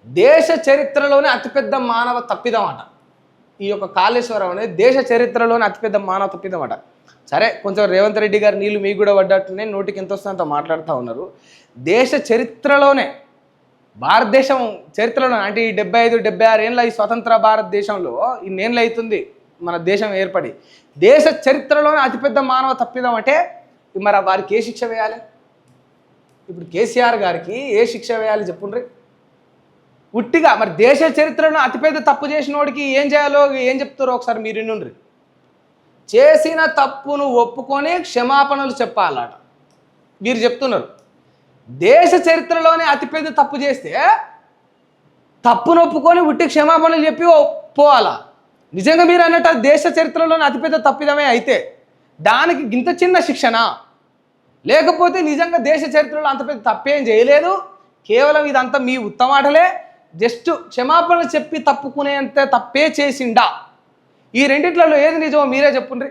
దేశ చరిత్రలోనే అతిపెద్ద మానవ తప్పిదం అట. ఈ యొక్క కాళేశ్వరం అనేది దేశ చరిత్రలోనే అతిపెద్ద మానవ తప్పిదం అట. సరే, కొంచెం రేవంత్ రెడ్డి గారు నీళ్ళు మీకు కూడా పడ్డట్టునే నోటికి ఎంత వస్తుందో అంత మాట్లాడుతూ ఉన్నారు. దేశ చరిత్రలోనే, భారతదేశం చరిత్రలో అంటే ఈ 75-76 ఏళ్ళ ఈ స్వతంత్ర భారతదేశంలో ఇన్నేళ్ళు అవుతుంది మన దేశం ఏర్పడి, దేశ చరిత్రలోనే అతిపెద్ద మానవ తప్పిదం అంటే మరి వారికి ఏ శిక్ష వేయాలి? ఇప్పుడు కేసీఆర్ గారికి ఏ శిక్ష వేయాలి చెప్పుండ్రి? ఉట్టిగా మరి దేశ చరిత్రలో అతిపెద్ద తప్పు చేసిన వాడికి ఏం చేయాలో ఏం చెప్తారో ఒకసారి మీరు వినుండ్రి. చేసిన తప్పును ఒప్పుకొని క్షమాపణలు చెప్పాలట. మీరు చెప్తున్నారు దేశ చరిత్రలోనే అతిపెద్ద తప్పు చేస్తే తప్పును ఒప్పుకొని ఉట్టి క్షమాపణలు చెప్పి పోవాలా? నిజంగా మీరు అన్నట్టు దేశ చరిత్రలోనే అతిపెద్ద తప్పిదమే అయితే దానికి ఇంత చిన్న శిక్షణ, లేకపోతే నిజంగా దేశ చరిత్రలో అంత పెద్ద తప్పేం చేయలేదు, కేవలం ఇదంతా మీ ఉత్తమాటలే, జస్ట్ క్షమాపణలు చెప్పి తప్పుకునేంత తప్పే చేసిండా? ఈ రెండిట్లలో ఏది నిజమో మీరే చెప్పుండ్రి.